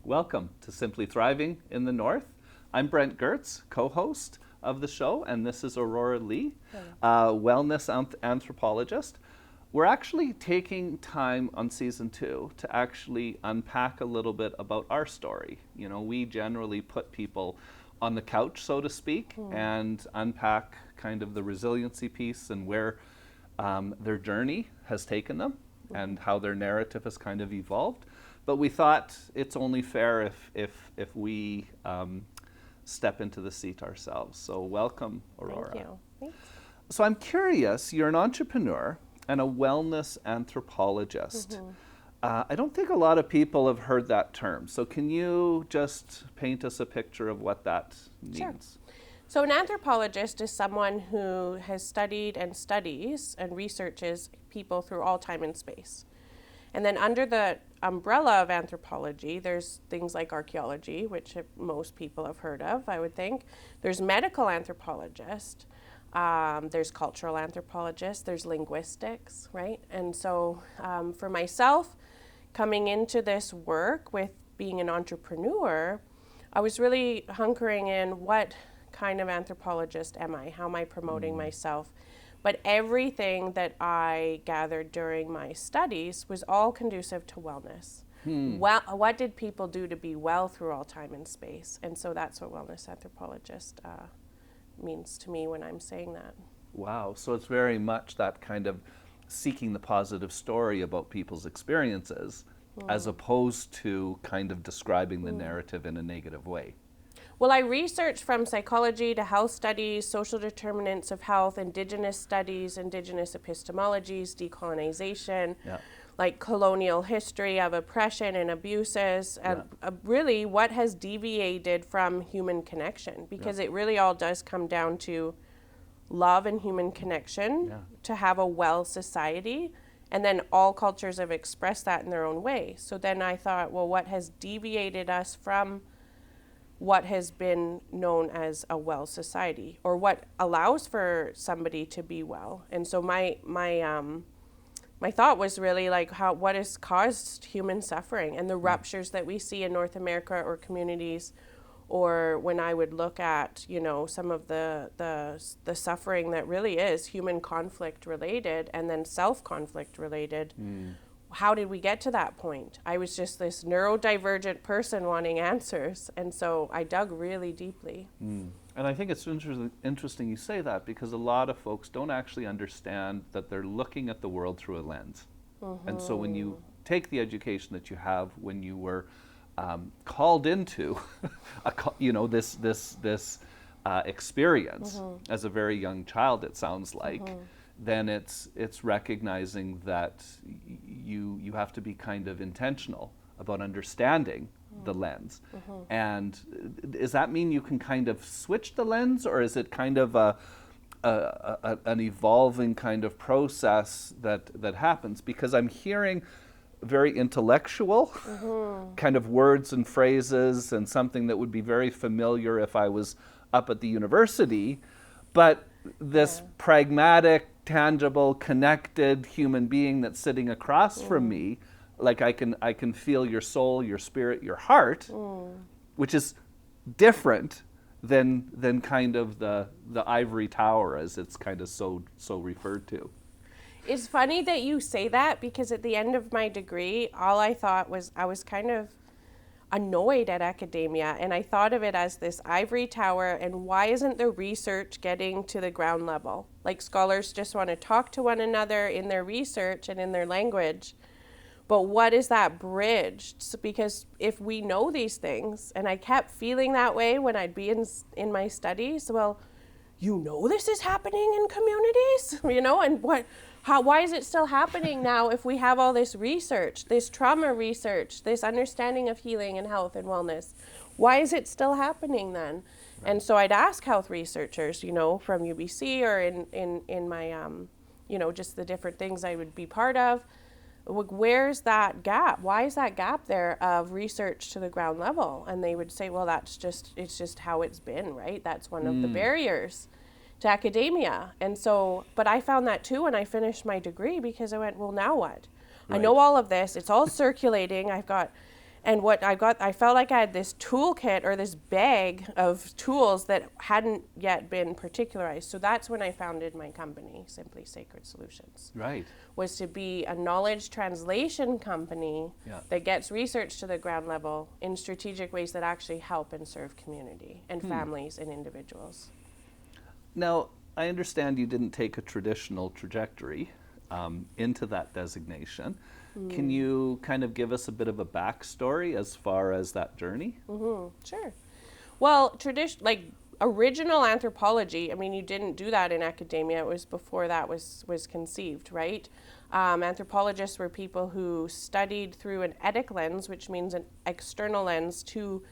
Welcome to Simply Thriving in the North. I'm Brent Goerz, co-host of the show, and this is Auroara Leigh, wellness anthropologist. We're actually taking time on season 2 to actually unpack a little bit about our story. You know, we generally put people on the couch, so to speak, and unpack kind of the resiliency piece and where their journey has taken them and how their narrative has kind of evolved. But we thought it's only fair if we step into the seat ourselves. So welcome, Auroara. Thank you. Thanks. So I'm curious, you're an entrepreneur and a wellness anthropologist. I don't think a lot of people have heard that term. So can you just paint us a picture of what that means? Sure. So an anthropologist is someone who has studied and studies and researches people through all time and space. And then under the umbrella of anthropology, there's things like archaeology, which most people have heard of, I would think. There's medical anthropologist, there's cultural anthropologist, there's linguistics, right? And so for myself, coming into this work with being an entrepreneur, I was really hunkering in what kind of anthropologist am I? How am I promoting myself? But everything that I gathered during my studies was all conducive to wellness. Well, what did people do to be well through all time and space? And so that's what wellness anthropologist means to me when I'm saying that. Wow, so it's very much that kind of seeking the positive story about people's experiences as opposed to kind of describing the narrative in a negative way. Well, I researched from psychology to health studies, social determinants of health, indigenous studies, indigenous epistemologies, decolonization, like colonial history of oppression and abuses, really what has deviated from human connection, because it really all does come down to love and human connection to have a well society. And then all cultures have expressed that in their own way. So then I thought, well, what has deviated us from what has been known as a well society, or what allows for somebody to be well? And so my thought was really like what has caused human suffering and the ruptures that we see in North America or communities, or when I would look at, you know, some of the suffering that really is human conflict related and then self-conflict related. How did we get to that point? I was just this neurodivergent person wanting answers, and so I dug really deeply. And I think it's interesting you say that, because a lot of folks don't actually understand that they're looking at the world through a lens. And so when you take the education that you have, when you were called into this experience as a very young child, it sounds like, then it's recognizing that you have to be kind of intentional about understanding the lens. And does that mean you can kind of switch the lens, or is it kind of an evolving kind of process that happens? Because I'm hearing very intellectual kind of words and phrases, and something that would be very familiar if I was up at the university, but this pragmatic, tangible, connected human being that's sitting across from me, like I can feel your soul, your spirit, your heart, which is different than kind of the ivory tower, as it's kind of so referred to. It's funny that you say that, because at the end of my degree, all I thought was I was kind of annoyed at academia, and I thought of it as this ivory tower, and why isn't the research getting to the ground level? Like, scholars just want to talk to one another in their research and in their language, but what is that bridge? Because if we know these things, and I kept feeling that way when I'd be in my studies, well, you know this is happening in communities, you know, and why is it still happening now if we have all this research, this trauma research, this understanding of healing and health and wellness? Why is it still happening then? And so I'd ask health researchers, you know, from UBC or in my, you know, just the different things I would be part of, where's that gap? Why is that gap there of research to the ground level? And they would say, well, it's just how it's been, right? That's one of the barriers to academia. And so, but I found that too when I finished my degree, because I went, well, now what? Right. I know all of this, it's all circulating. I've got And what I felt like I had this toolkit or this bag of tools that hadn't yet been particularized. So that's when I founded my company, Simply Sacred Solutions. Right. Was to be a knowledge translation company Yeah. that gets research to the ground level in strategic ways that actually help and serve community and families and individuals. Now, I understand you didn't take a traditional trajectory into that designation. Can you kind of give us a bit of a backstory as far as that journey? Sure. Well, original anthropology, I mean, you didn't do that in academia. It was before that was conceived, right? Anthropologists were people who studied through an etic lens, which means an external lens to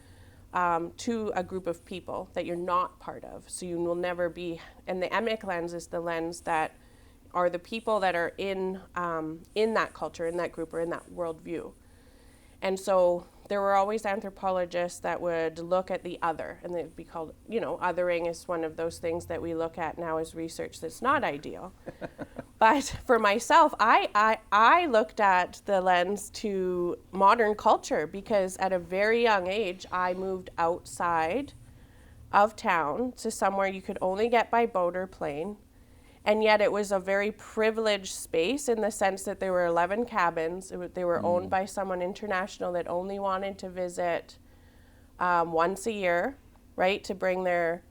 a group of people that you're not part of. So you will never be, and the emic lens is the lens that are the people that are in that culture, in that group, or in that worldview. And so there were always anthropologists that would look at the other, and they'd be called, othering is one of those things that we look at now as research that's not ideal. But for myself, I looked at the lens to modern culture because at a very young age, I moved outside of town to somewhere you could only get by boat or plane. And yet it was a very privileged space in the sense that there were 11 cabins. They were owned by someone international that only wanted to visit once a year, right, to bring their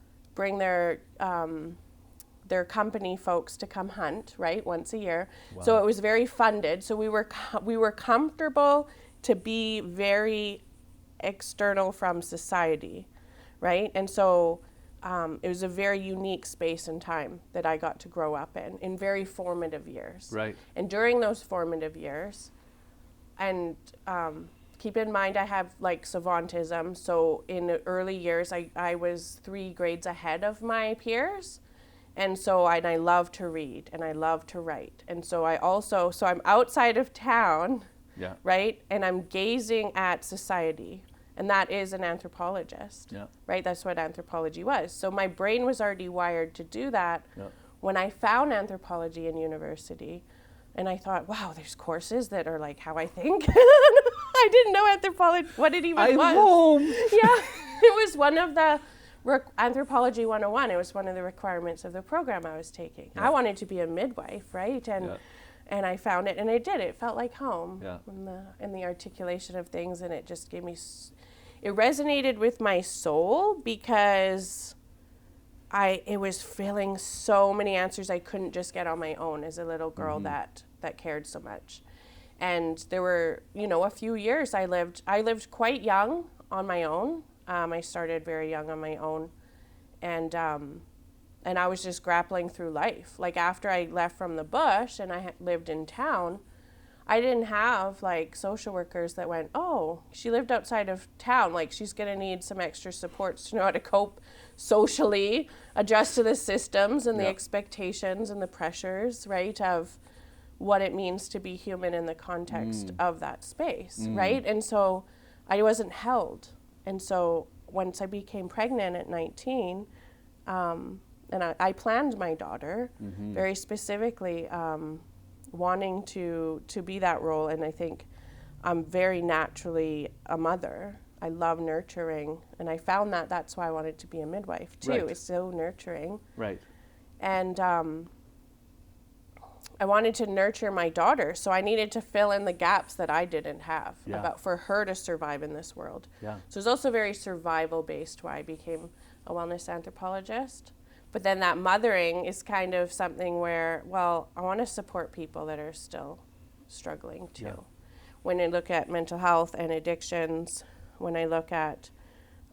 company folks to come hunt, right, once a year. Wow. So it was very funded. So we were comfortable to be very external from society, right? And so it was a very unique space and time that I got to grow up in very formative years. Right. And during those formative years, and keep in mind I have savantism, so in the early years I was 3 grades ahead of my peers. And so I love to read and I love to write. And so I'm outside of town, Yeah. right? And I'm gazing at society. And that is an anthropologist, Yeah. right? That's what anthropology was. So my brain was already wired to do that. Yeah. When I found anthropology in university, and I thought, wow, there's courses that are like how I think. I didn't know anthropology, what it even was. I'm home. Yeah, it was one of the Anthropology 101. It was one of the requirements of the program I was taking. Yeah. I wanted to be a midwife, right? And I found it, and I did. It felt like home in the articulation of things, and it just gave me. It resonated with my soul because it was filling so many answers I couldn't just get on my own as a little girl that cared so much. And there were, a few years I lived quite young on my own. I started very young on my own, and I was just grappling through life. Like after I left from the bush and I lived in town, I didn't have social workers that went, oh, she lived outside of town. She's going to need some extra supports to know how to cope socially, adjust to the systems and the expectations and the pressures, right, of what it means to be human in the context of that space, right? And so I wasn't held. And so once I became pregnant at 19, and I planned my daughter very specifically, wanting to be that role. And I think I'm very naturally a mother. I love nurturing. And I found that that's why I wanted to be a midwife too. Right. It's so nurturing. Right. And I wanted to nurture my daughter. So I needed to fill in the gaps that I didn't have for her to survive in this world. Yeah. So it's also very survival based why I became a wellness anthropologist. But then that mothering is kind of something where, well, I want to support people that are still struggling too. Yeah. When I look at mental health and addictions, when I look at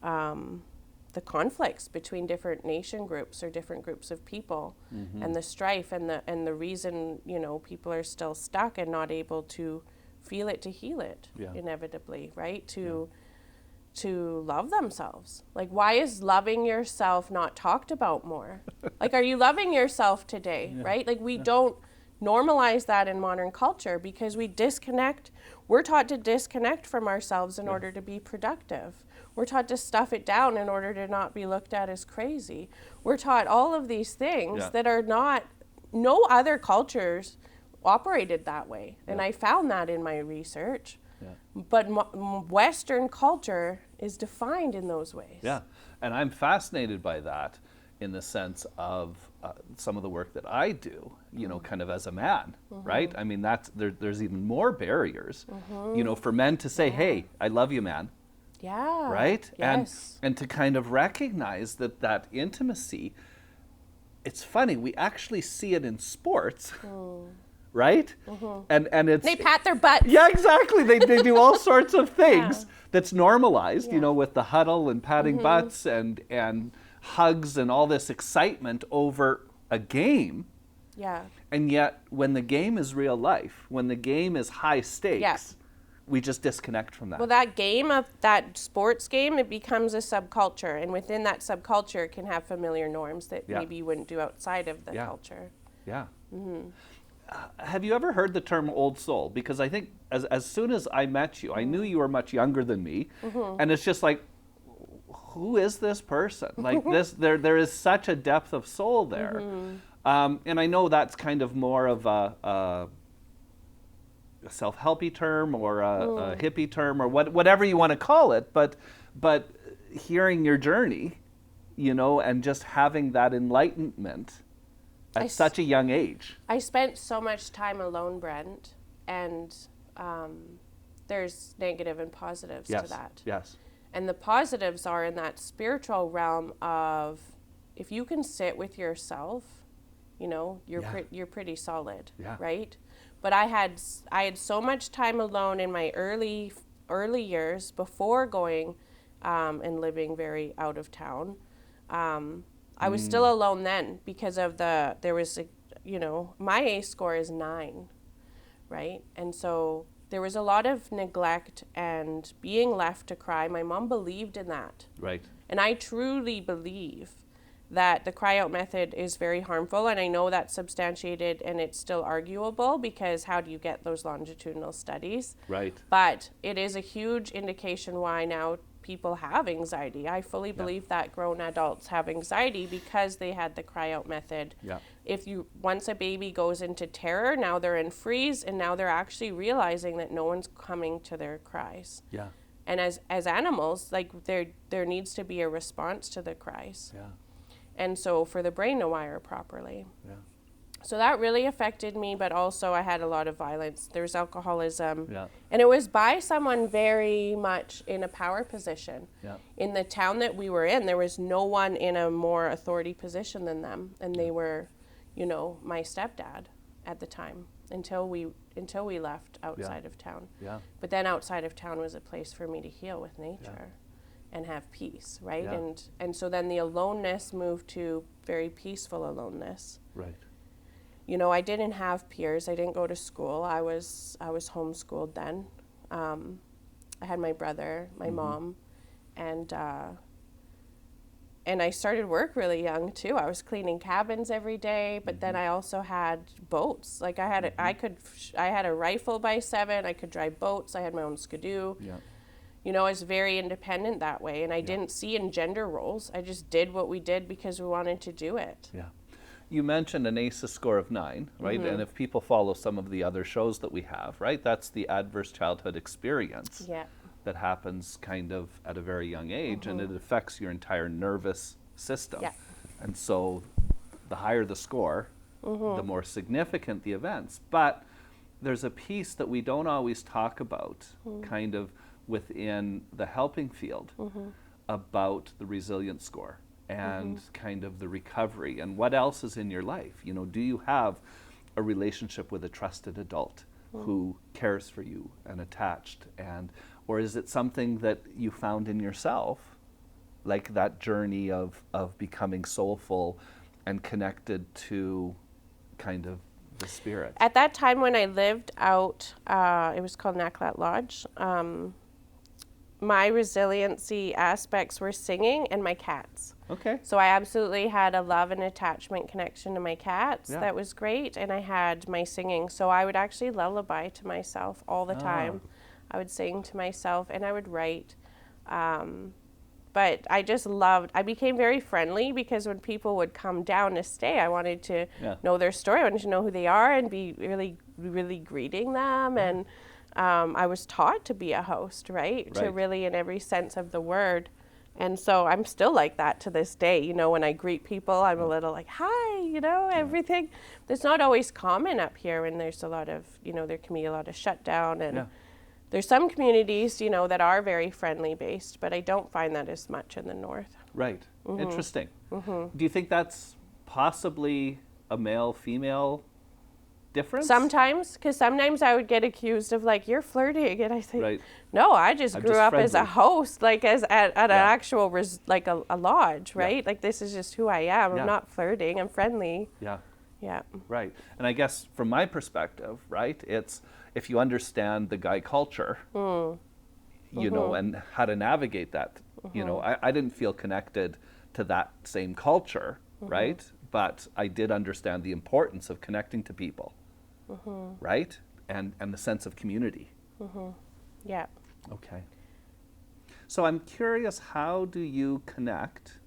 the conflicts between different nation groups or different groups of people, and the strife and the reason, people are still stuck and not able to feel it to heal it, inevitably, right? To love themselves. Why is loving yourself not talked about more? Are you loving yourself today, right? We don't normalize that in modern culture because we disconnect. We're taught to disconnect from ourselves in order to be productive. We're taught to stuff it down in order to not be looked at as crazy. We're taught all of these things that are not, no other cultures operated that way. And I found that in my research. But Western culture is defined in those ways. Yeah, and I'm fascinated by that in the sense of some of the work that I do, you know, kind of as a man, right? I mean, there's even more barriers, you know, for men to say, hey, I love you, man. Yeah. Right? Yes. And to kind of recognize that intimacy, it's funny, we actually see it in sports, right? And it's... They pat their butts. Yeah, exactly. They do all sorts of things that's normalized, you know, with the huddle and patting butts and hugs and all this excitement over a game. Yeah. And yet, when the game is real life, when the game is high stakes, we just disconnect from that. Well, that sports game, it becomes a subculture. And within that subculture, it can have familiar norms that maybe you wouldn't do outside of the culture. Yeah. Have you ever heard the term old soul? Because I think as soon as I met you, I knew you were much younger than me. And it's just like, who is this person? Like there is such a depth of soul there. And I know that's kind of more of a self-helpy term or a hippie term or whatever you want to call it, but hearing your journey, you know, and just having that enlightenment at such a young age. I spent so much time alone, Brent, and there's negative and positives to that. Yes. And the positives are in that spiritual realm of, if you can sit with yourself, you know, you're pretty solid, right? But I had so much time alone in my early years before going and living very out of town. I was still alone then because of my ACE score is 9, right? And so there was a lot of neglect and being left to cry. My mom believed in that. Right. And I truly believe that the cry out method is very harmful, and I know that's substantiated and it's still arguable because how do you get those longitudinal studies? Right. But it is a huge indication why now people have anxiety. I fully believe that grown adults have anxiety because they had the cry out method. Yeah. Once a baby goes into terror, now they're in freeze, and now they're actually realizing that no one's coming to their cries. Yeah. And as animals, like there needs to be a response to the cries. Yeah. And so for the brain to wire properly. Yeah. So that really affected me, but also I had a lot of violence. There was alcoholism. Yeah. And it was by someone very much in a power position. Yeah. In the town that we were in, there was no one in a more authority position than them. And they were, you know, my stepdad at the time until we left outside of town. Yeah. But then outside of town was a place for me to heal with nature. And have peace, right? Yeah. And so then the aloneness moved to very peaceful aloneness. Right. You know, I didn't have peers. I didn't go to school. I was homeschooled then. I had my brother, my mom, and I started work really young too. I was cleaning cabins every day, but then I also had boats. Like I had a rifle by 7. I could drive boats. I had my own skidoo. Yeah. You know, I was very independent that way, and I didn't see in gender roles. I just did what we did because we wanted to do it. Yeah. You mentioned an ACEs score of 9, right? And if people follow some of the other shows that we have, right, that's the adverse childhood experience that happens kind of at a very young age, and it affects your entire nervous system. Yeah. And so the higher the score, the more significant the events. But there's a piece that we don't always talk about, kind of within the helping field, about the resilience score and kind of the recovery and what else is in your life. You know, do you have a relationship with a trusted adult who cares for you and attached, or is it something that you found in yourself, like that journey of becoming soulful and connected to kind of the spirit? At that time when I lived out, it was called Naklat Lodge, my resiliency aspects were singing and my cats. Okay. So I absolutely had a love and attachment connection to my cats. That was great. And I had my singing. So I would actually lullaby to myself all the time. I would sing to myself and I would write. But I became very friendly because when people would come down to stay, I wanted to know their story. I wanted to know who they are and be really, really greeting them. And I was taught to be a host, right? To really, in every sense of the word. And so I'm still like that to this day. You know, when I greet people, I'm a little like, hi, you know, everything. That's not always common up here, and there's a lot of, you know, there can be a lot of shutdown. And there's some communities, you know, that are very friendly based, but I don't find that as much in the north. Right. Interesting. Do you think that's possibly a male-female difference? Sometimes, because sometimes I would get accused of like, you're flirting, and I think, no, I just I'm grew just up friendly. as a host, like as at an actual like a lodge, right? Like this is just who I am. I'm not flirting. I'm friendly. Yeah. Right. And I guess from my perspective, right, it's if you understand the Guy culture, you know, and how to navigate that, you know, I didn't feel connected to that same culture, right? But I did understand the importance of connecting to people, right? And the sense of community. Yeah. Okay. So I'm curious, how do you connect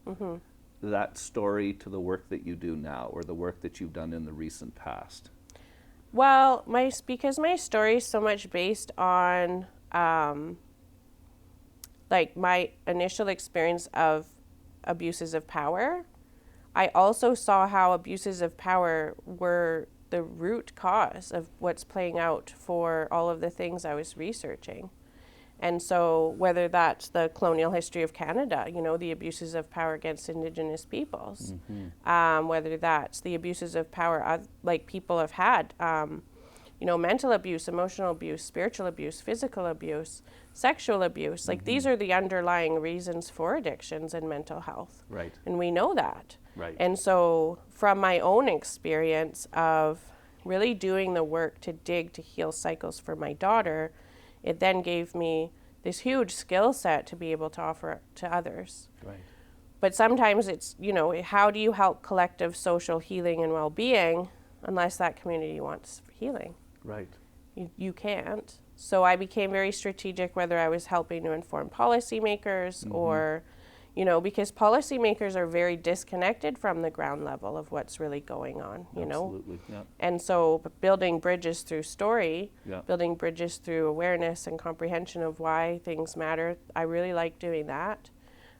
that story to the work that you do now, or the work that you've done in the recent past? Well, because my story is so much based on like my initial experience of abuses of power, I also saw how abuses of power were the root cause of what's playing out for all of the things I was researching. And so whether that's the colonial history of Canada, you know, the abuses of power against Indigenous peoples, whether that's the abuses of power like people have had, you know, mental abuse, emotional abuse, spiritual abuse, physical abuse, sexual abuse. Like these are the underlying reasons for addictions and mental health. Right. And we know that. Right. And so from my own experience of really doing the work to dig to heal cycles for my daughter, it then gave me this huge skill set to be able to offer to others. Right. But sometimes it's, you know, how do you help collective social healing and well-being unless that community wants healing? Right. You can't. So I became very strategic, whether I was helping to inform policymakers or, you know, because policymakers are very disconnected from the ground level of what's really going on, you know? Absolutely, yeah. And so building bridges through story, Yeah. building bridges through awareness and comprehension of why things matter, I really like doing that.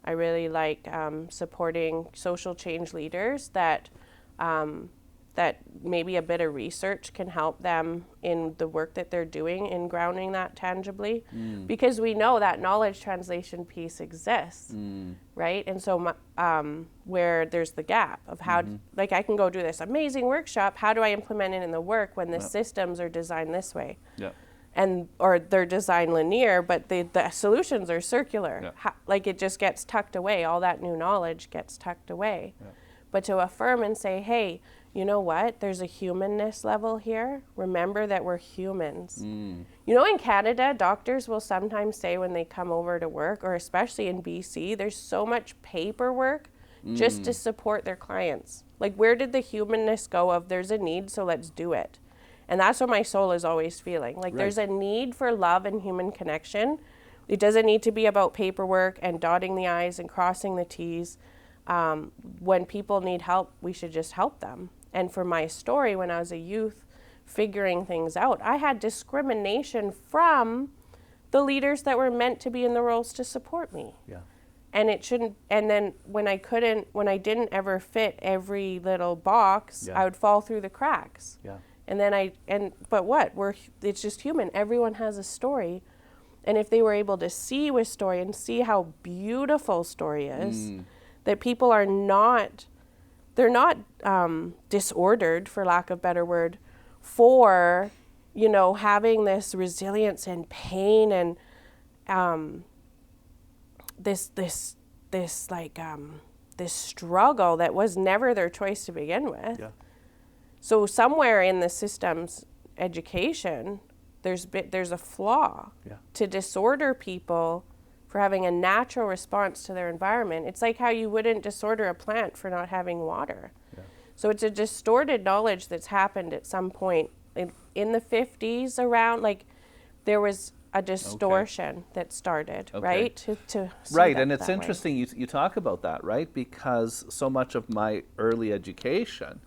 I really like supporting social change leaders that that maybe a bit of research can help them in the work that they're doing in grounding that tangibly. Because we know that knowledge translation piece exists, right? And so where there's the gap of how, like I can go do this amazing workshop, how do I implement it in the work when the systems are designed this way? Yeah. And or they're designed linear, but the solutions are circular. Yeah. Like it just gets tucked away. All that new knowledge gets tucked away. Yeah. But to affirm and say, hey, you know what? There's a humanness level here. Remember that we're humans. You know, in Canada, doctors will sometimes say when they come over to work, or especially in BC, there's so much paperwork just to support their clients. Like, where did the humanness go of there's a need, so let's do it? And that's what my soul is always feeling. Like, there's a need for love and human connection. It doesn't need to be about paperwork and dotting the I's and crossing the T's. When people need help, we should just help them. And for my story, when I was a youth figuring things out, I had discrimination from the leaders that were meant to be in the roles to support me. Yeah. And it shouldn't, and then when I didn't ever fit every little box, I would fall through the cracks. Yeah. And then but what? It's just human. Everyone has a story. And if they were able to see with story and see how beautiful story is, that people are not, they're not disordered, for lack of a better word, for, you know, having this resilience and pain and this struggle that was never their choice to begin with. Yeah. So somewhere in the system's education, there's a flaw to disorder people for having a natural response to their environment. It's like how you wouldn't disorder a plant for not having water. Yeah. So it's a distorted knowledge that's happened at some point in the 50s around, like there was a distortion that started, right? To right, and it's interesting you talk about that, right? Because so much of my early education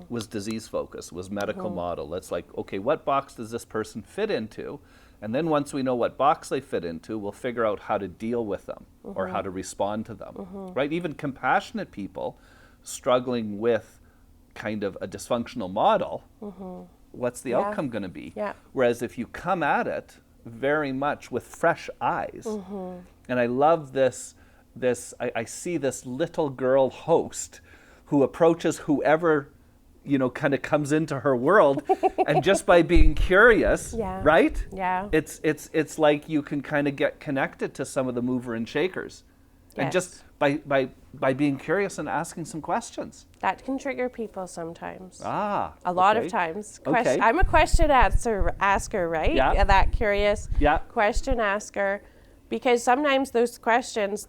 was disease focused, was medical model. It's like, okay, what box does this person fit into? And then once we know what box they fit into, we'll figure out how to deal with them or how to respond to them, right? Even compassionate people struggling with kind of a dysfunctional model, what's the outcome going to be? Yeah. Whereas if you come at it very much with fresh eyes, and I love this, I see this little girl host who approaches whoever kind of comes into her world, and just by being curious, right? Yeah. It's like you can kind of get connected to some of the mover and shakers, and just by being curious and asking some questions. That can trigger people sometimes. A lot of times. Okay. I'm a question asker, right? Yeah. That curious Yeah. question asker, because sometimes those questions,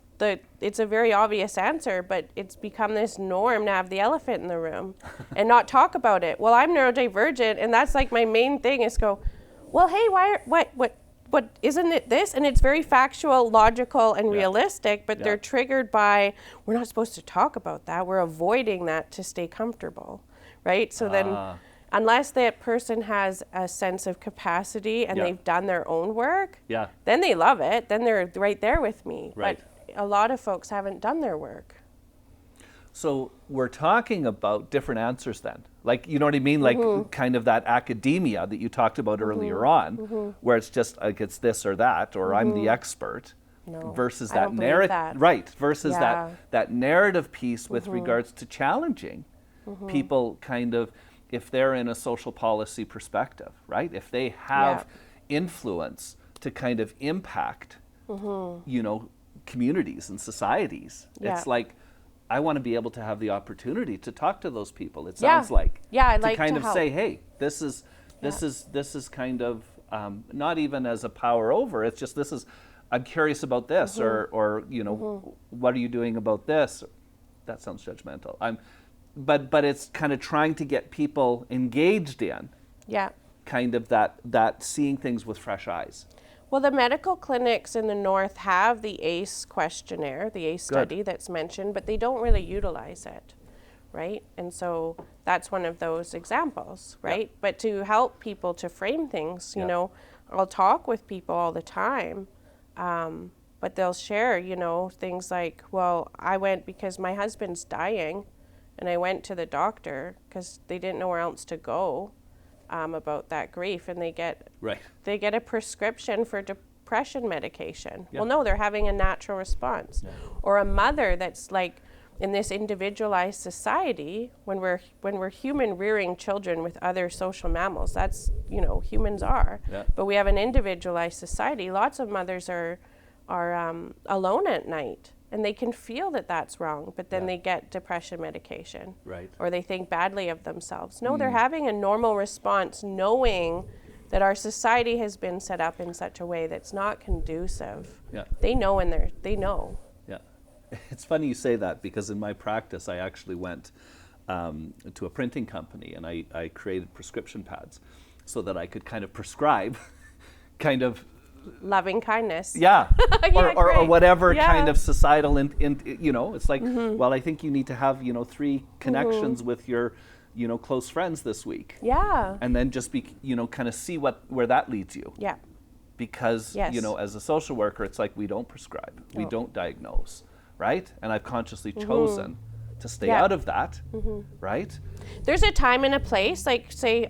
it's a very obvious answer, but it's become this norm to have the elephant in the room and not talk about it. Well, I'm neurodivergent, and that's like my main thing is go, well, hey, what isn't it this? And it's very factual, logical, and realistic, but they're triggered by, we're not supposed to talk about that. We're avoiding that to stay comfortable, right? So then, unless that person has a sense of capacity and they've done their own work, then they love it. Then they're right there with me. Right. But a lot of folks haven't done their work. So we're talking about different answers then. Like, you know what I mean? Like kind of that academia that you talked about earlier on, where it's just like it's this or that, or I'm the expert, versus that narrative. Right, versus that narrative piece with regards to challenging people kind of, if they're in a social policy perspective, right? If they have influence to kind of impact, communities and societies. It's like, I want to be able to have the opportunity to talk to those people. It sounds like I'd to like kind to of help. say, hey, this is kind of not even as a power over. It's just I'm curious about this, or what are you doing about this? That sounds judgmental. But it's kind of trying to get people engaged in kind of that seeing things with fresh eyes. Well, the medical clinics in the north have the ACE questionnaire, the ACE study that's mentioned, but they don't really utilize it, right? And so that's one of those examples, right? But to help people to frame things, I'll talk with people all the time, but they'll share, things like, well, I went because my husband's dying, and I went to the doctor because they didn't know where else to go. About that grief, and they get a prescription for depression medication. Well, no, they're having a natural response. Or a mother that's like, in this individualized society, when we're human rearing children with other social mammals, that's humans are. But we have an individualized society. Lots of mothers are alone at night. And they can feel that that's wrong, but then they get depression medication. Or they think badly of themselves. No, they're having a normal response, knowing that our society has been set up in such a way that's not conducive. They know, and they know. It's funny you say that, because in my practice, I actually went to a printing company, and I created prescription pads so that I could kind of prescribe kind of loving kindness. Or whatever kind of societal, it's like, well, I think you need to have, 3 connections with your, close friends this week. And then just be, kind of see where that leads you. Because, as a social worker, it's like, we don't prescribe, we don't diagnose, right? And I've consciously chosen to stay out of that, right? There's a time and a place, like say,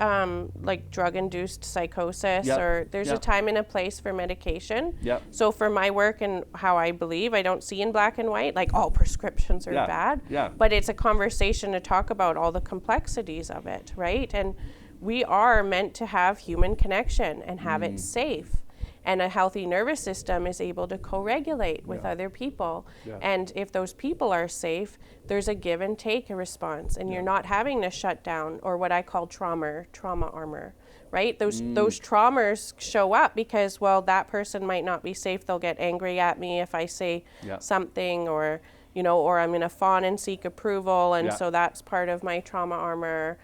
like drug-induced psychosis, or there's a time and a place for medication. So for my work and how I believe, I don't see in black and white, like all prescriptions are bad, but it's a conversation to talk about all the complexities of it, right? And we are meant to have human connection and have it safe. And a healthy nervous system is able to co-regulate with other people. And if those people are safe, there's a give and take a response, and you're not having to shut down, or what I call trauma armor, right? Those traumas show up because, well, that person might not be safe. They'll get angry at me if I say something, or, or I'm going to fawn and seek approval. And so that's part of my trauma armor.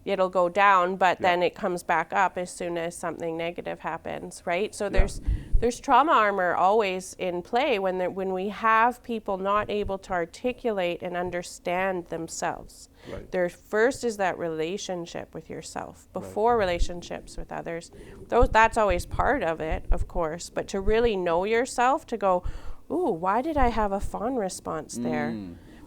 It'll go down, but then it comes back up as soon as something negative happens, right? So there's There's trauma armor always in play when we have people not able to articulate and understand themselves. Right. There first is that relationship with yourself before relationships with others. That's always part of it, of course, but to really know yourself, to go, ooh, why did I have a fawn response there?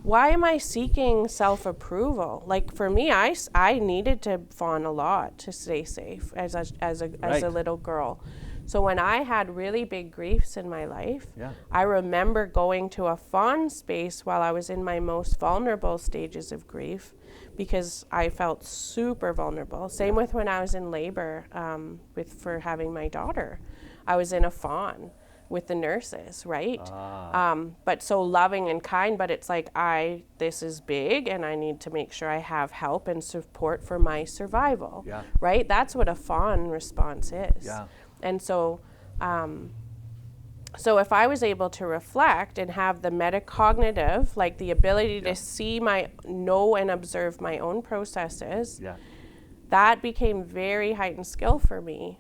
Why am I seeking self-approval? Like for me, I needed to fawn a lot to stay safe as a little girl. So when I had really big griefs in my life, I remember going to a fawn space while I was in my most vulnerable stages of grief, because I felt super vulnerable. Same with when I was in labor for having my daughter. I was in a fawn with the nurses, right? But so loving and kind, but it's like, this is big and I need to make sure I have help and support for my survival, right? That's what a fawn response is. And so, so if I was able to reflect and have the metacognitive, like the ability to know and observe my own processes, that became very heightened skill for me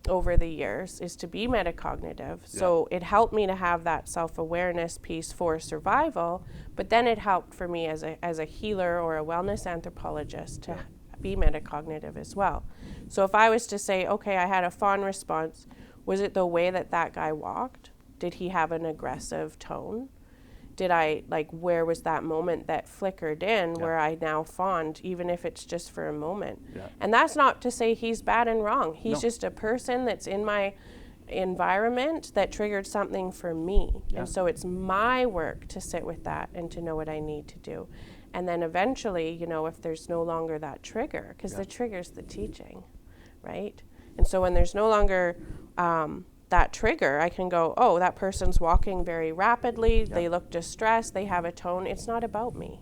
over the years, is to be metacognitive. So it helped me to have that self-awareness piece for survival, but then it helped for me as a healer or a wellness anthropologist to be metacognitive as well. So if I was to say, okay, I had a fawn response, was it the way that guy walked? Did he have an aggressive tone? Where was that moment that flickered in where I now fawned, even if it's just for a moment? And that's not to say he's bad and wrong. He's just a person that's in my environment that triggered something for me. And so it's my work to sit with that and to know what I need to do. And then eventually, if there's no longer that trigger, because the trigger's the teaching, right? And so when there's no longer that trigger, I can go, oh, that person's walking very rapidly, they look distressed, they have a tone. It's not about me.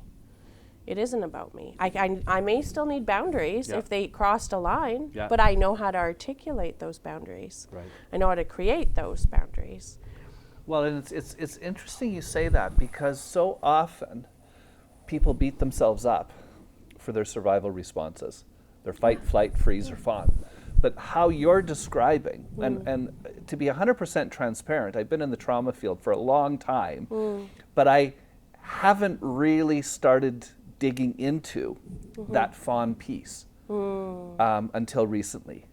It isn't about me. I may still need boundaries if they crossed a line, but I know how to articulate those boundaries. I know how to create those boundaries. Well, and it's interesting you say that, because so often people beat themselves up for their survival responses, their fight, flight, freeze, or fawn. But how you're describing, and to be 100% transparent, I've been in the trauma field for a long time, but I haven't really started digging into that fawn piece until recently.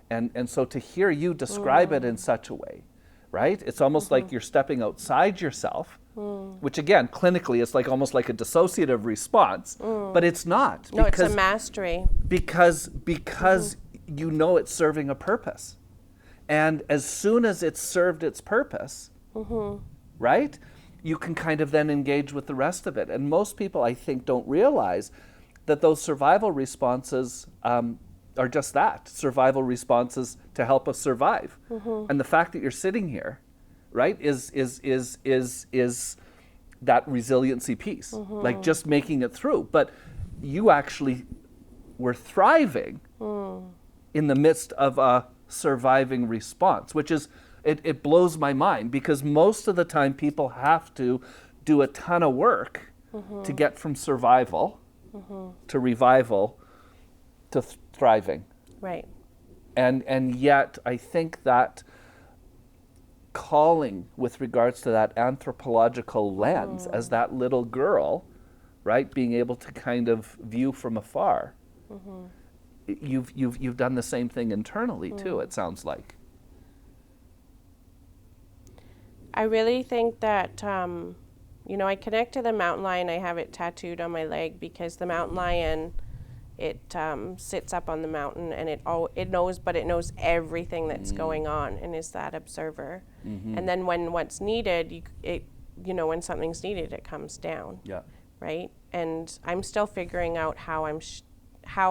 And so to hear you describe it in such a way, right? It's almost like you're stepping outside yourself, which again, clinically, it's almost like a dissociative response, but it's not. No, it's a mastery. Because you know it's serving a purpose. And as soon as it's served its purpose, right, you can kind of then engage with the rest of it. And most people, I think, don't realize that those survival responses are just that, survival responses to help us survive. And the fact that you're sitting here, right, is that resiliency piece, like just making it through. But you actually were thriving in the midst of a surviving response, which is, it blows my mind, because most of the time people have to do a ton of work to get from survival to revival to thriving. Right. And yet I think that calling with regards to that anthropological lens as that little girl, right, being able to kind of view from afar, you've done the same thing internally too, it sounds like. I really think that, I connect to the mountain lion. I have it tattooed on my leg because the mountain lion, it sits up on the mountain and it knows everything that's going on and is that observer. And then when what's needed, when something's needed, it comes down. Yeah. Right? And I'm still figuring out how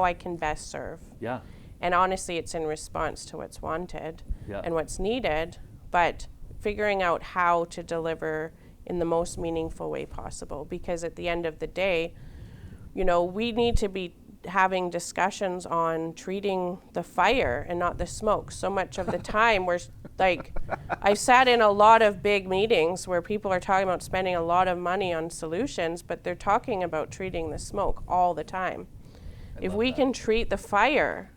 I can best serve. Yeah. And honestly, it's in response to what's wanted Yeah. and what's needed, but figuring out how to deliver in the most meaningful way possible. Because at the end of the day, we need to be having discussions on treating the fire and not the smoke. So much of the time we're I sat in a lot of big meetings where people are talking about spending a lot of money on solutions, but they're talking about treating the smoke all the time. If we can treat the fire,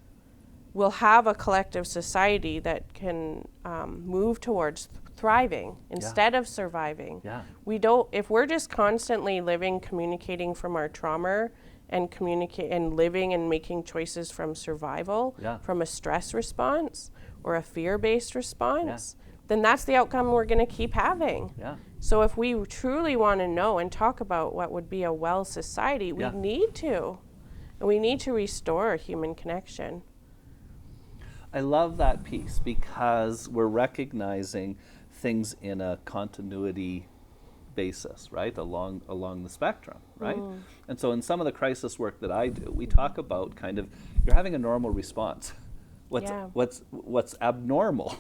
we'll have a collective society that can move towards thriving instead of surviving. Yeah. We don't, if we're just constantly living, communicating from our trauma and living and making choices from survival, from a stress response or a fear-based response, then that's the outcome we're going to keep having. Yeah. So if we truly want to know and talk about what would be a well society, we need to. And we need to restore human connection. I love that piece because we're recognizing things in a continuity basis, right, along the spectrum, right? And so in some of the crisis work that I do, we talk about kind of, you're having a normal response. What's abnormal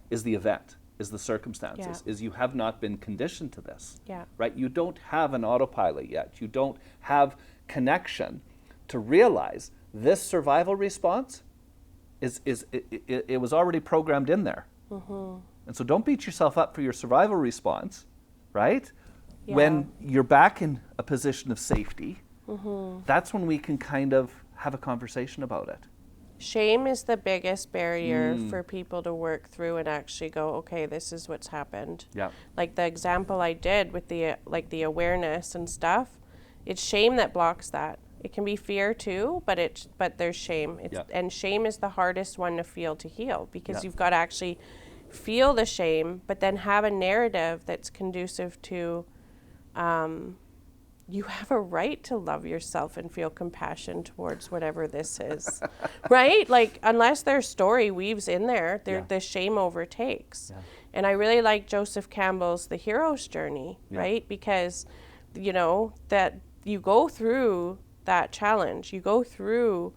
is the event, is the circumstances, is you have not been conditioned to this, right? You don't have an autopilot yet. You don't have connection to realize this survival response it was already programmed in there. And so don't beat yourself up for your survival response, right? When you're back in a position of safety, that's when we can kind of have a conversation about it. Shame is the biggest barrier for people to work through and actually go, okay, this is what's happened. Like the example I did with the awareness and stuff, it's shame that blocks that. It can be fear too, but there's shame. And shame is the hardest one to feel to heal, because you've got to actually feel the shame, but then have a narrative that's conducive to you have a right to love yourself and feel compassion towards whatever this is, right? Like, unless their story weaves in there, the shame overtakes. And I really like Joseph Campbell's The Hero's Journey, right? Because, that you go through that challenge, you go through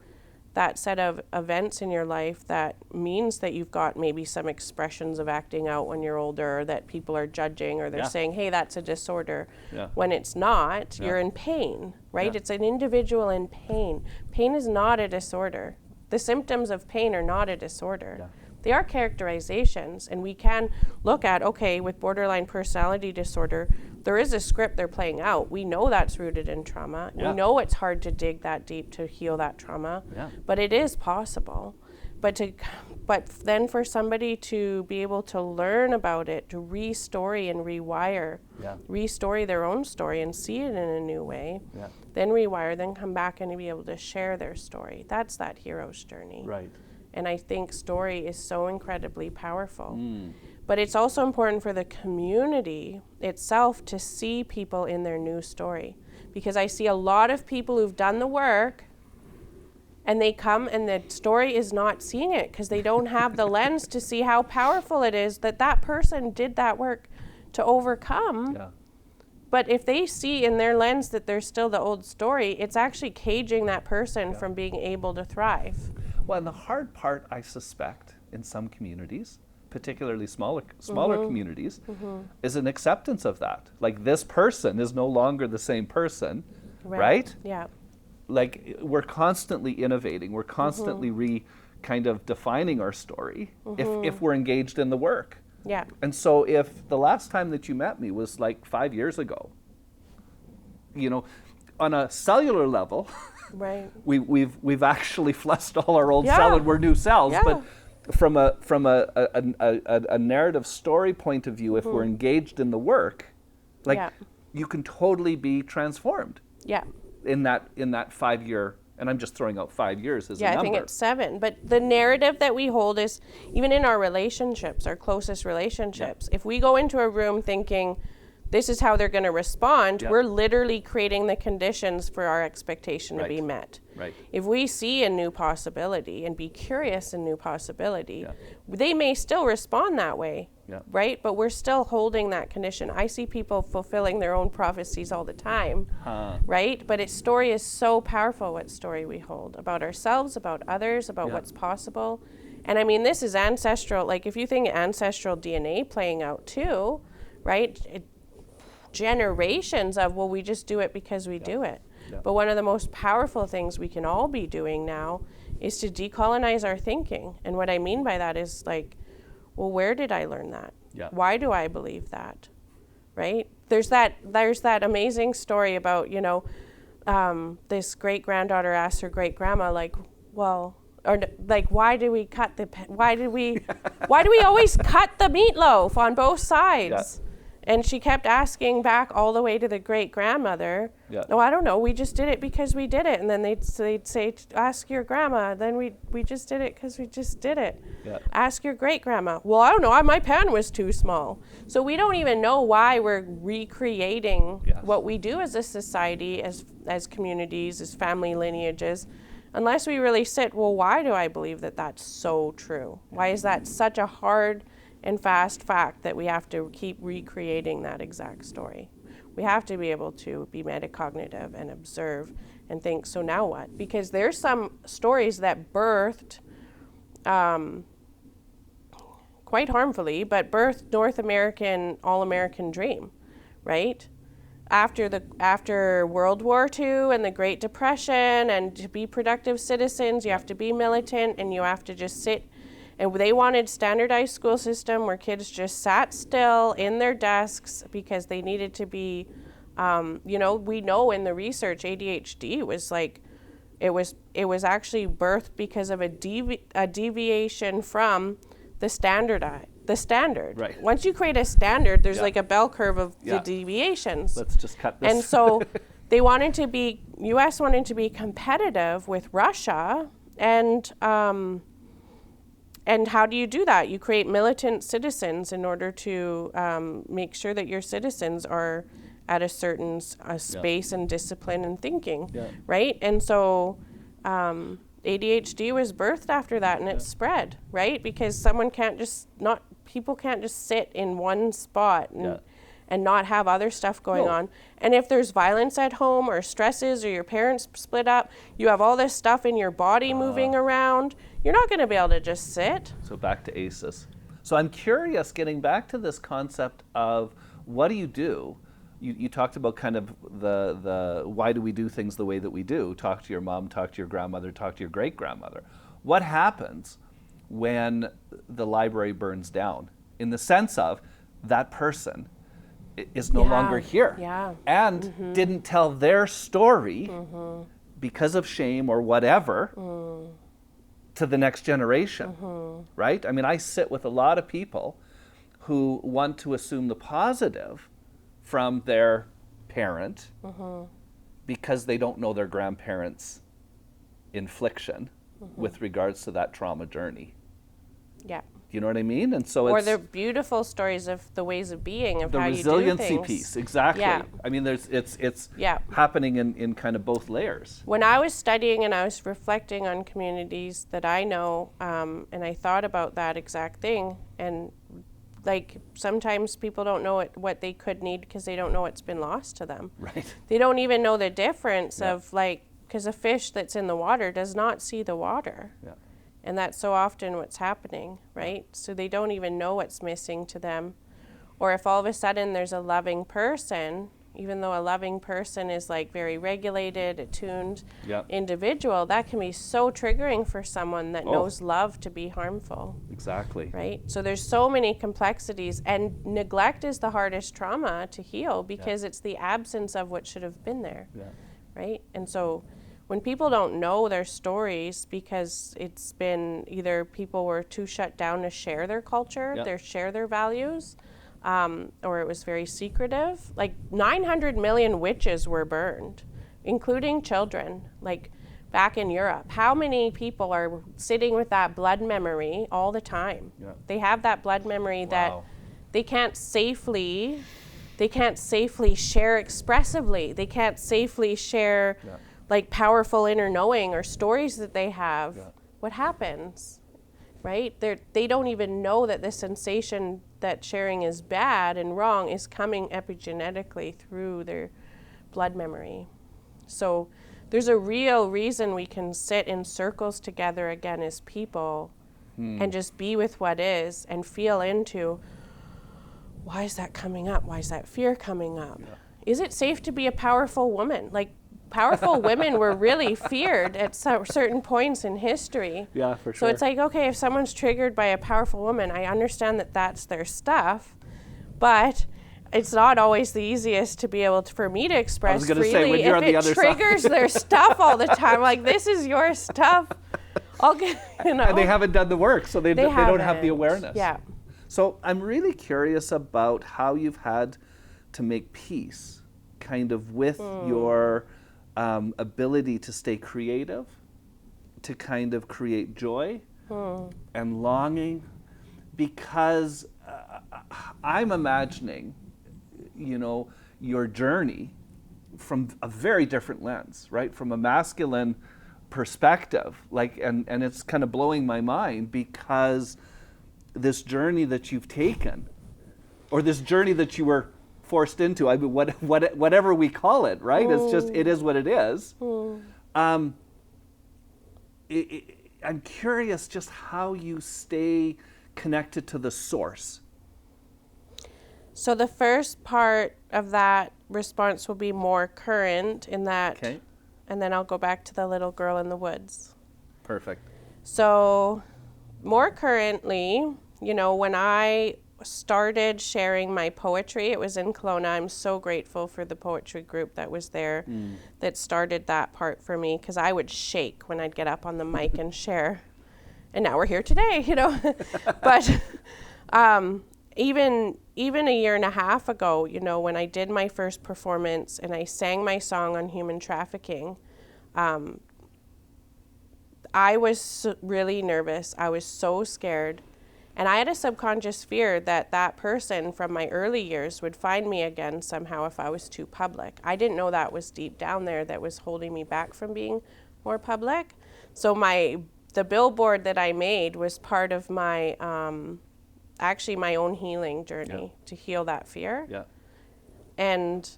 that set of events in your life that means that you've got maybe some expressions of acting out when you're older, or that people are judging, or they're saying, hey, that's a disorder. When it's not, you're in pain, right? It's an individual in pain. Pain is not a disorder. The symptoms of pain are not a disorder. They are characterizations, and we can look at, okay, with borderline personality disorder, there is a script they're playing out. We know that's rooted in trauma. We know it's hard to dig that deep to heal that trauma, but it is possible. But then for somebody to be able to learn about it, to re-story and rewire, re-story their own story and see it in a new way, then rewire, then come back and be able to share their story. That's that hero's journey. Right. And I think story is so incredibly powerful. But it's also important for the community itself to see people in their new story. Because I see a lot of people who've done the work, and they come and the story is not seeing it because they don't have the lens to see how powerful it is that that person did that work to overcome. But if they see in their lens that there's still the old story, it's actually caging that person from being able to thrive. Well, and the hard part, I suspect, in some communities, particularly smaller communities, is an acceptance of that. Like, this person is no longer the same person, right? Like, we're constantly innovating. We're constantly kind of defining our story if we're engaged in the work. And so if the last time that you met me was like 5 years ago, on a cellular level, we've actually flushed all our old cells and we're new cells. But from a narrative story point of view, if we're engaged in the work, you can totally be transformed. In that 5 year, and I'm just throwing out 5 years as a number. I think it's 7. But the narrative that we hold is, even in our relationships, our closest relationships, if we go into a room thinking, this is how they're going to respond, we're literally creating the conditions for our expectation to be met. If we see a new possibility and be curious in new possibility, they may still respond that way, right? But we're still holding that condition. I see people fulfilling their own prophecies all the time, right? But story is so powerful, what story we hold about ourselves, about others, about what's possible. And I mean, this is ancestral. Like, if you think ancestral DNA playing out too, right? Generations of, well, we just do it because we do it. But one of the most powerful things we can all be doing now is to decolonize our thinking. And what I mean by that is, like, well, where did I learn that? Why do I believe that? Right? There's that amazing story about, this great granddaughter asked her great grandma, like, well, or like, why do we always cut the meatloaf on both sides? And she kept asking back all the way to the great grandmother. Oh, I don't know. We just did it because we did it. And then they'd say, ask your grandma. Then we just did it because we just did it. Ask your great grandma. Well, I don't know. My pan was too small. So we don't even know why we're recreating what we do as a society, as communities, as family lineages, unless we really sit, well, why do I believe that that's so true? Why is that such a hard and fast fact that we have to keep recreating that exact story? We have to be able to be metacognitive and observe and think, so now what? Because there's some stories that birthed, quite harmfully, but birthed North American, all-American dream, right? After World War II and the Great Depression, and to be productive citizens, you have to be militant and you have to just sit. And they wanted standardized school system where kids just sat still in their desks because they needed to be, we know in the research ADHD was like, it was actually birthed because of a deviation from the standard. Right. Once you create a standard, there's like a bell curve of the deviations. Let's just cut this. And so U.S. wanted to be competitive with Russia, and how do you do that? You create militant citizens in order to make sure that your citizens are at a certain space and discipline and thinking, right? And so ADHD was birthed after that, and it spread, right? Because people can't just sit in one spot and not have other stuff going on. And if there's violence at home or stresses or your parents split up, you have all this stuff in your body moving around. You're not going to be able to just sit. So back to ACEs. So I'm curious, getting back to this concept of what do you do? You talked about kind of the why do we do things the way that we do? Talk to your mom, talk to your grandmother, talk to your great-grandmother. What happens when the library burns down? In the sense of that person is no longer here and didn't tell their story because of shame or whatever to the next generation, right? I mean, I sit with a lot of people who want to assume the positive from their parent because they don't know their grandparents' infliction with regards to that trauma journey. Yeah. You know what I mean? And so or they're beautiful stories of the ways of being, of how you do things. The resiliency piece, exactly. Yeah. I mean, it's happening in kind of both layers. When I was studying and I was reflecting on communities that I know, and I thought about that exact thing, and like sometimes people don't know what they could need because they don't know what's been lost to them. Right. They don't even know the difference of because a fish that's in the water does not see the water. Yeah. And that's so often what's happening, right? So they don't even know what's missing to them. Or if all of a sudden there's a loving person, even though a loving person is like very regulated, attuned individual, that can be so triggering for someone that knows love to be harmful. Exactly. Right? So there's so many complexities, and neglect is the hardest trauma to heal because it's the absence of what should have been there. Yeah. Right? And so when people don't know their stories because it's been either people were too shut down to share their culture, share their values, or it was very secretive. Like 900 million witches were burned, including children, like back in Europe. How many people are sitting with that blood memory all the time? Yeah. They have that blood memory that they can't safely share expressively. They can't safely share like powerful inner knowing or stories that they have. Yeah. What happens? Right? They don't even know that the sensation that sharing is bad and wrong is coming epigenetically through their blood memory. So there's a real reason we can sit in circles together again as people and just be with what is and feel into, why is that coming up? Why is that fear coming up? Yeah. Is it safe to be a powerful woman? Like, powerful women were really feared at certain points in history. Yeah, for sure. So it's like, okay, if someone's triggered by a powerful woman, I understand that that's their stuff, but it's not always the easiest to be able to, for me to express freely. Say, when you're on the other side. If it triggers their stuff all the time, like, this is your stuff, Okay, you know. And they haven't done the work, so they don't have the haven't. awareness. Yeah. So I'm really curious about how you've had to make peace kind of with your ability to stay creative, to kind of create joy and longing, because I'm imagining, you know, your journey from a very different lens, right? From a masculine perspective, like, and it's kind of blowing my mind, because this journey that you've taken, or this journey that you were forced into, I mean, whatever we call it, right? It's just, it is what it is. I'm curious just how you stay connected to the source. So the first part of that response will be more current in that, Okay. and then I'll go back to the little girl in the woods. Perfect. So more currently, you know, when I started sharing my poetry, it was in Kelowna. I'm so grateful for the poetry group that was there that started that part for me, because I would shake when I'd get up on the mic and share. And now we're here today, you know. But even a year and a half ago, you know, when I did my first performance and I sang my song on human trafficking, I was really nervous. I was so scared. And I had a subconscious fear that that person from my early years would find me again somehow if I was too public. I didn't know that was deep down there that was holding me back from being more public. So the billboard that I made was part of my, actually my own healing journey to heal that fear. Yeah. And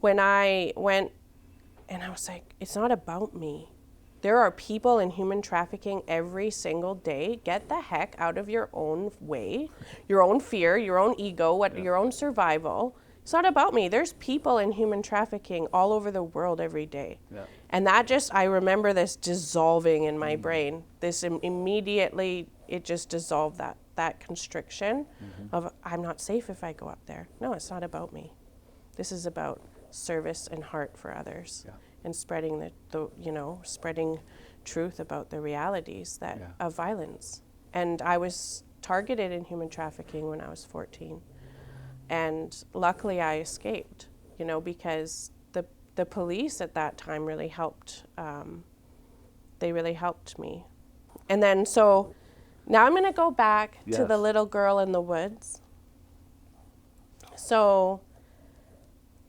when I went, and I was like, it's not about me. There are people in human trafficking every single day. Get the heck out of your own way, your own fear, your own ego, your own survival. It's not about me. There's people in human trafficking all over the world every day. Yeah. And that just, I remember this dissolving in my brain. This immediately, it just dissolved that constriction of, I'm not safe if I go up there. No, it's not about me. This is about service and heart for others. Yeah. And spreading spreading truth about the realities of violence. And I was targeted in human trafficking when I was 14. And luckily I escaped, you know, because the police at that time really helped. They really helped me. And then, so now I'm gonna go back to the little girl in the woods. So,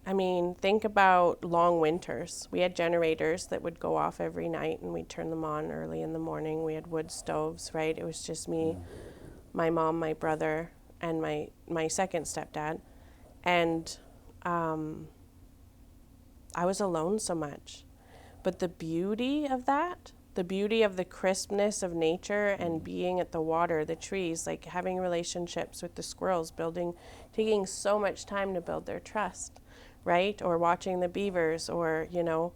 I mean, think about long winters. We had generators that would go off every night and we'd turn them on early in the morning. We had wood stoves, right? It was just me, my mom, my brother, and my second stepdad. And I was alone so much. But the beauty of that, the beauty of the crispness of nature and being at the water, the trees, like having relationships with the squirrels, taking so much time to build their trust. Right? Or watching the beavers, or, you know,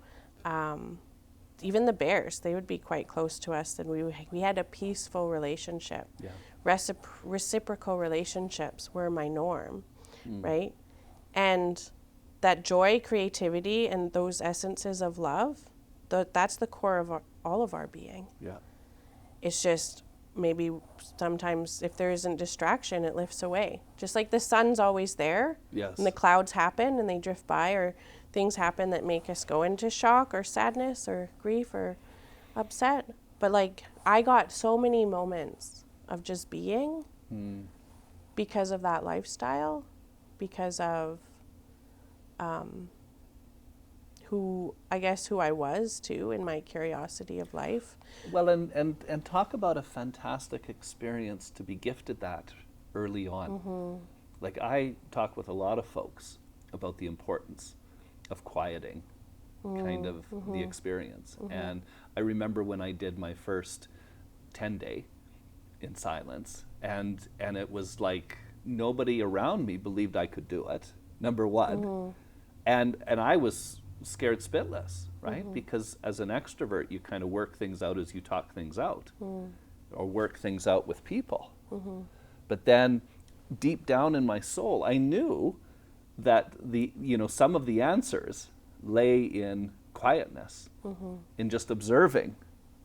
even the bears, they would be quite close to us, and we had a peaceful relationship. Yeah. Reciprocal relationships were my norm, right? And that joy, creativity, and those essences of love, that's the core of all of our being. Yeah. It's just, maybe sometimes if there isn't distraction, it lifts away. Just like the sun's always there, Yes. and the clouds happen and they drift by, or things happen that make us go into shock or sadness or grief or upset. But like, I got so many moments of just being because of that lifestyle, because of who I was too, in my curiosity of life. Well, and talk about a fantastic experience to be gifted that early on. Like, I talk with a lot of folks about the importance of quieting kind of the experience. And I remember when I did my first 10-day in silence, and it was like nobody around me believed I could do it, number one. And I was scared spitless, right? Because as an extrovert, you kind of work things out as you talk things out, or work things out with people. But then deep down in my soul, I knew that some of the answers lay in quietness, in just observing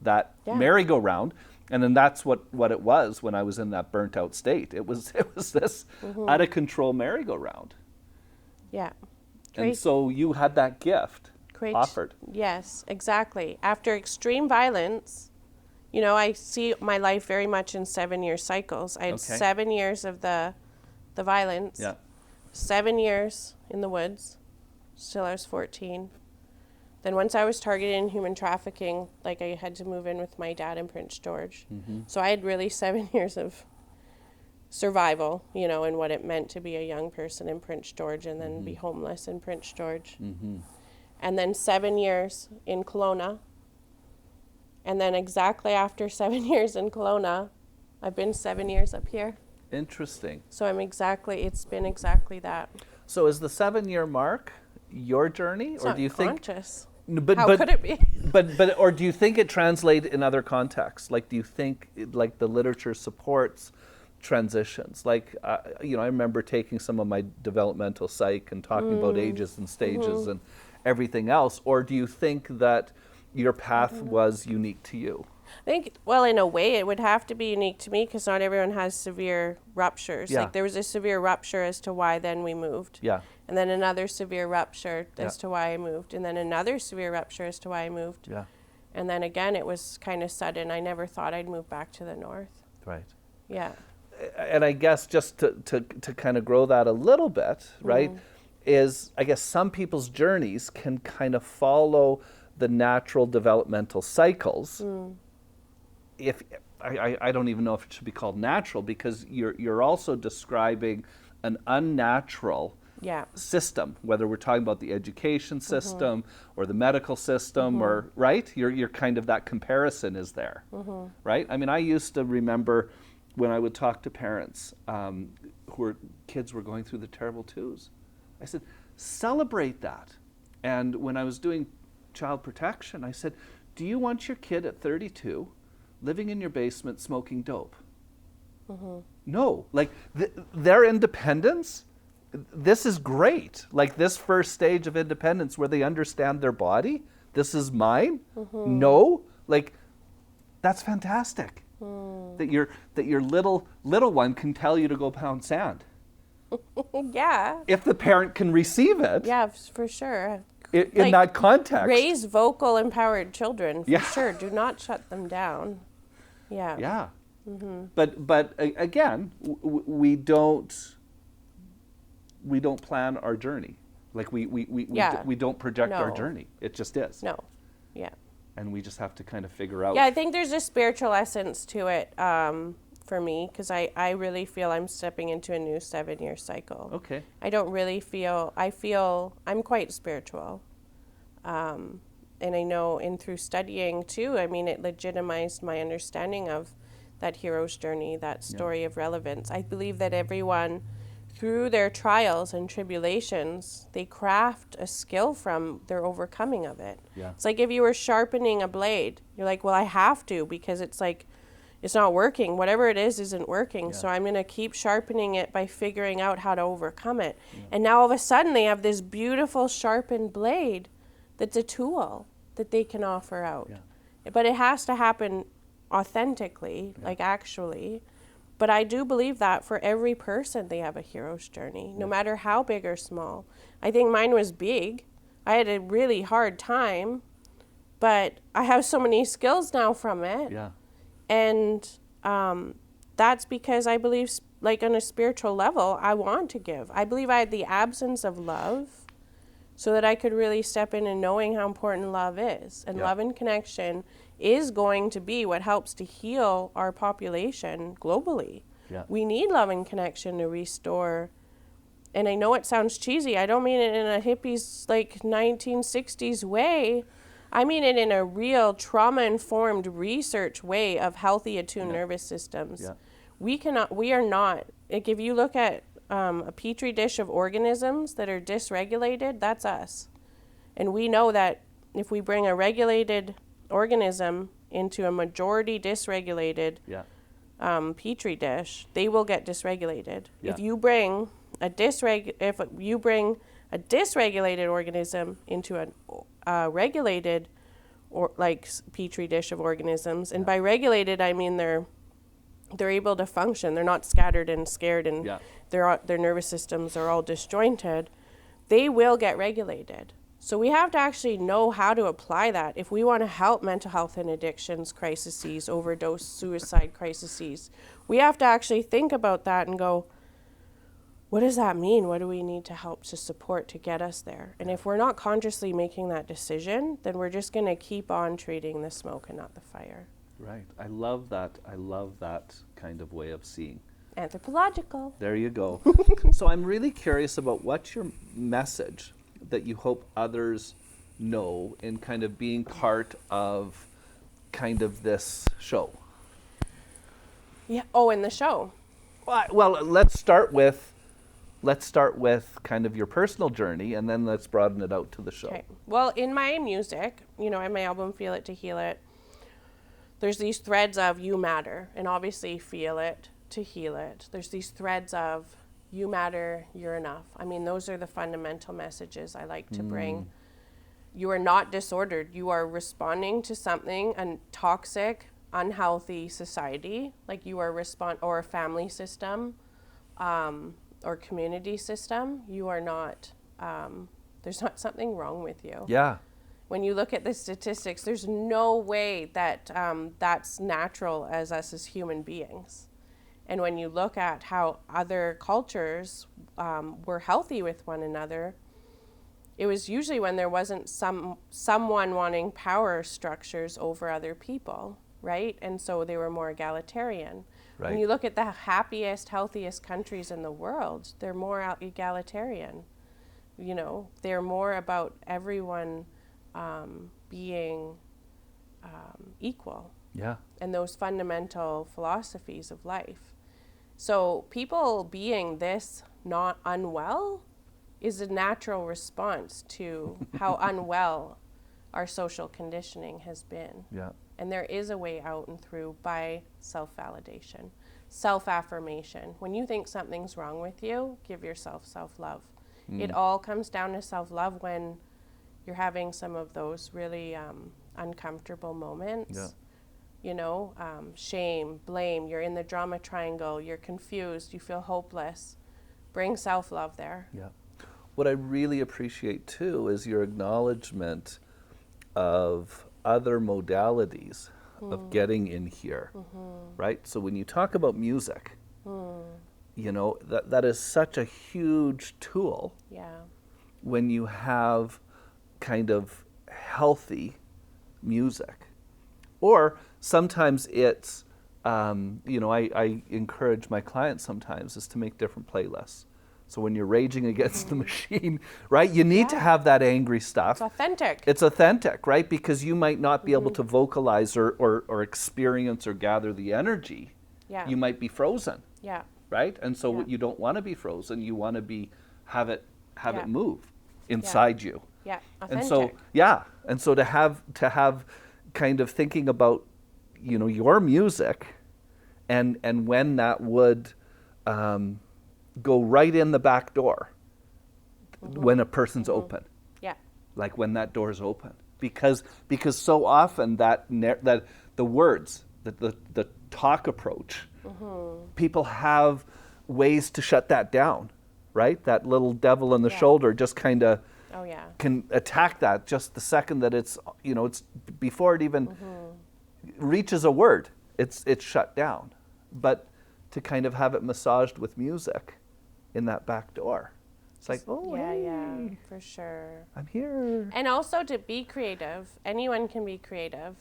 that Yeah. merry-go-round. And then that's what it was when I was in that burnt out state. It was this out of control merry-go-round. Yeah. And so you had that gift offered. Yes, exactly. After extreme violence, you know, I see my life very much in 7-year cycles. I had 7 years of the violence. Yeah. 7 years in the woods, till I was 14. Then once I was targeted in human trafficking, like I had to move in with my dad in Prince George. So I had really 7 years of survival, you know, and what it meant to be a young person in Prince George and then be homeless in Prince George. And then 7 years in Kelowna. And then exactly after 7 years in Kelowna, I've been 7 years up here. Interesting. So it's been exactly that. So is the 7-year mark your journey? It's or not do you conscious. think How could it be? but or do you think it translates in other contexts? Like, do you think like the literature supports transitions? Like, you know, I remember taking some of my developmental psych and talking about ages and stages and everything else. Or do you think that your path was unique to you? I think, well, in a way, it would have to be unique to me because not everyone has severe ruptures. Yeah. Like, there was a severe rupture as to why then we moved. Yeah. And then another severe rupture as to why I moved. And then another severe rupture as to why I moved. Yeah. And then again, it was kind of sudden. I never thought I'd move back to the north. Right. Yeah. And I guess just to kind of grow that a little bit, right, is I guess some people's journeys can kind of follow the natural developmental cycles. If I don't even know if it should be called natural, because you're also describing an unnatural system, whether we're talking about the education system or the medical system or right, you're kind of, that comparison is there, right? I mean, I used to remember when I would talk to parents kids were going through the terrible twos. I said, celebrate that. And when I was doing child protection, I said, do you want your kid at 32 living in your basement smoking dope? No, like their independence, this is great. Like this first stage of independence where they understand their body, this is mine. No, like that's fantastic. That your little one can tell you to go pound sand. Yeah. If the parent can receive it. Yeah, for sure. In Like, that context. Raise vocal, empowered children, for sure. Do not shut them down. Yeah. Yeah. But again, we don't plan our journey. Like we don't project our journey. It just is. No. Yeah. And we just have to kind of figure out. Yeah, I think there's a spiritual essence to it for me, because I really feel I'm stepping into a new 7-year cycle. Okay. I don't really feel, I'm quite spiritual. And I know, and through studying too, I mean, it legitimized my understanding of that hero's journey, that story of relevance. I believe that everyone, through their trials and tribulations, they craft a skill from their overcoming of it. Yeah. It's like if you were sharpening a blade, you're like, well, I have to, because it's like, it's not working. Whatever it is isn't working. So I'm going to keep sharpening it by figuring out how to overcome it. And now all of a sudden they have this beautiful sharpened blade that's a tool that they can offer out. But it has to happen authentically, like actually. But I do believe that for every person, they have a hero's journey, no matter how big or small. I think mine was big. I had a really hard time, but I have so many skills now from it. Yeah. And that's because I believe, like on a spiritual level, I want to give. I believe I had the absence of love so that I could really step in and knowing how important love is. And love and connection is going to be what helps to heal our population globally. Yeah. We need love and connection to restore. And I know it sounds cheesy. I don't mean it in a hippies like 1960s way. I mean it in a real trauma-informed research way of healthy attuned nervous systems. Yeah. We are not, like if you look at a petri dish of organisms that are dysregulated, that's us. And we know that if we bring a regulated organism into a majority dysregulated petri dish, they will get dysregulated. Yeah. If you bring a dysregulated organism into a regulated or like petri dish of organisms. And by regulated, I mean they're able to function. They're not scattered and scared, and their nervous systems are all disjointed. They will get regulated. So we have to actually know how to apply that if we want to help mental health and addictions crises, overdose, suicide crises. We have to actually think about that and go, what does that mean? What do we need to help to support to get us there? And if we're not consciously making that decision, then we're just going to keep on treating the smoke and not the fire. Right. I love that. I love that kind of way of seeing. Anthropological. There you go. So I'm really curious about what's your message that you hope others know in kind of being part of kind of this show. Yeah. Oh, in the show. Well, let's start with kind of your personal journey, and then let's broaden it out to the show. Okay. Well, in my music, in my album Feel It to Heal It, there's these threads of you matter, and obviously feel it to heal it. There's these threads of you matter, you're enough. I mean, those are the fundamental messages I like to bring. You are not disordered. You are responding to something, a toxic, unhealthy society, like you are or a family system, or community system. You are not, there's not something wrong with you. Yeah. When you look at the statistics, there's no way that that's natural as us as human beings. And when you look at how other cultures were healthy with one another, it was usually when there wasn't someone wanting power structures over other people, right? And so they were more egalitarian. Right. When you look at the happiest, healthiest countries in the world, they're more egalitarian. They're more about everyone being equal. Yeah. And those fundamental philosophies of life. So people being this not unwell is a natural response to how unwell our social conditioning has been. Yeah. And there is a way out and through by self-validation, self-affirmation. When you think something's wrong with you, give yourself self-love. It all comes down to self-love when you're having some of those really uncomfortable moments. Yeah. Shame, blame, you're in the drama triangle, you're confused, you feel hopeless. Bring self-love there. Yeah. What I really appreciate too is your acknowledgement of other modalities of getting in here, right? So when you talk about music, that is such a huge tool. Yeah. When you have kind of healthy music. Or sometimes it's, I encourage my clients sometimes is to make different playlists. So when you're raging against the machine, right, you need to have that angry stuff. It's authentic. It's authentic, right? Because you might not be able to vocalize or experience or gather the energy. Yeah. You might be frozen. Yeah. Right? And so you don't want to be frozen. You want to have it move inside you. Yeah. Authentic. And so to have kind of thinking about, your music and when that would go right in the back door when a person's open. Yeah. Like when that door's open. Because so often that the words, the talk approach, people have ways to shut that down, right? That little devil in the shoulder just kind of can attack that just the second that it's before it even reaches a word, it's shut down. But to kind of have it massaged with music in that back door, it's like, yeah, for sure. I'm here. And also to be creative. Anyone can be creative.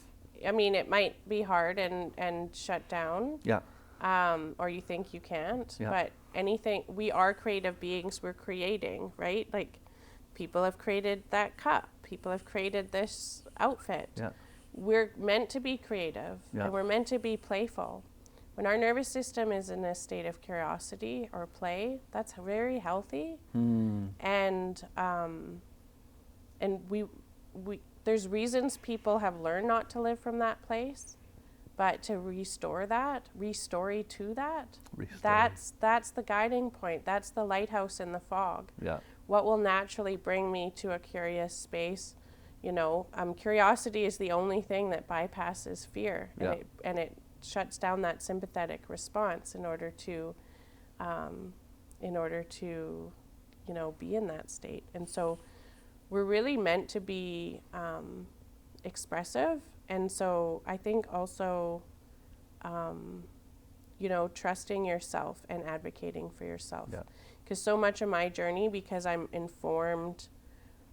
I mean, it might be hard and shut down. Yeah. Or you think you can't. Yeah. But we are creative beings. We're creating, right? Like people have created that cup. People have created this outfit. Yeah. We're meant to be creative and we're meant to be playful. When our nervous system is in a state of curiosity or play, that's very healthy. And we there's reasons people have learned not to live from that place, but to restore that, restory to that, that's the guiding point. That's the lighthouse in the fog. Yeah. What will naturally bring me to a curious space, You know, curiosity is the only thing that bypasses fear, Yeah. and it shuts down that sympathetic response in order to, you know, be in that state. And so we're really meant to be expressive. And so I think also, you know, trusting yourself and advocating for yourself. Yeah. Because so much of my journey, because I'm informed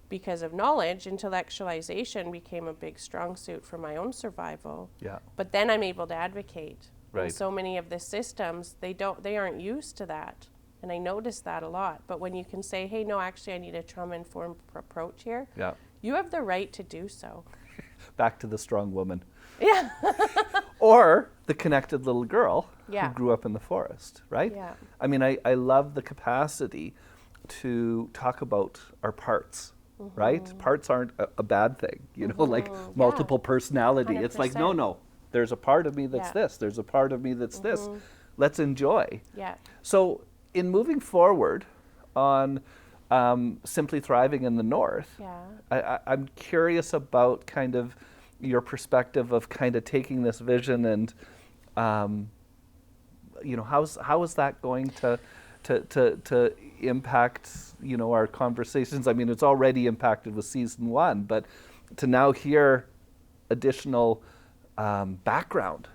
because of knowledge, intellectualization became a big strong suit for my own survival. Yeah. But then I'm able to advocate. Right. And so many of the systems, they aren't used to that. And I notice that a lot. But when you can say, hey, no, actually I need a trauma-informed approach here, Yeah. you have the right to do so. Back to the strong woman. Yeah. Or the connected little girl Yeah. who grew up in the forest, right? Yeah. I mean, I love the capacity to talk about our parts, right? Parts aren't a bad thing, you know, like multiple personality. It's like, 100%. no, there's a part of me that's Yeah. this. There's a part of me that's this. Let's enjoy. Yeah. So in moving forward on Simply Thriving in the North, Yeah. I'm curious about kind of your perspective of kind of taking this vision and, you know, how is that going to impact, you know, our conversations? I mean, it's already impacted with season 1, but to now hear additional background.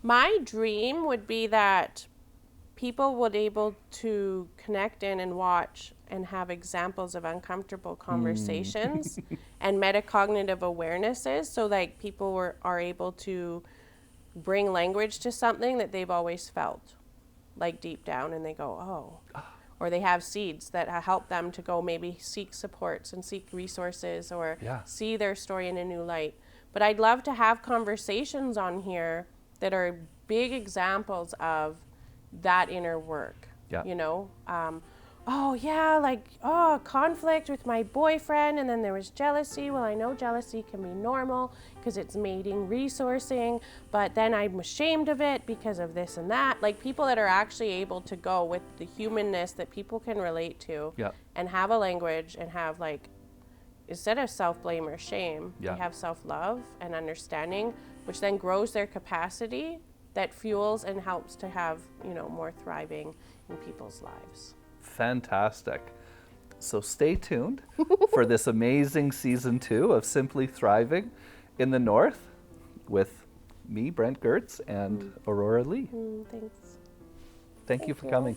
My dream would be that people would able to connect in and watch and have examples of uncomfortable conversations and metacognitive awarenesses, so like people are able to bring language to something that they've always felt, like deep down, and they go, oh. Or they have seeds that help them to go maybe seek supports and seek resources or see their story in a new light. But I'd love to have conversations on here that are big examples of that inner work. Yeah. You know, conflict with my boyfriend, and then there was jealousy. Well, I know jealousy can be normal because it's mating, resourcing, but then I'm ashamed of it because of this and that. Like people that are actually able to go with the humanness that people can relate to and have a language and have, like, instead of self-blame or shame, they have self-love and understanding, which then grows their capacity that fuels and helps to have, you know, more thriving in people's lives. Fantastic. So stay tuned for this amazing season 2 of Simply Thriving in the North with me, Brent Goerz, and Auroara Leigh. Thanks. Thank you for coming.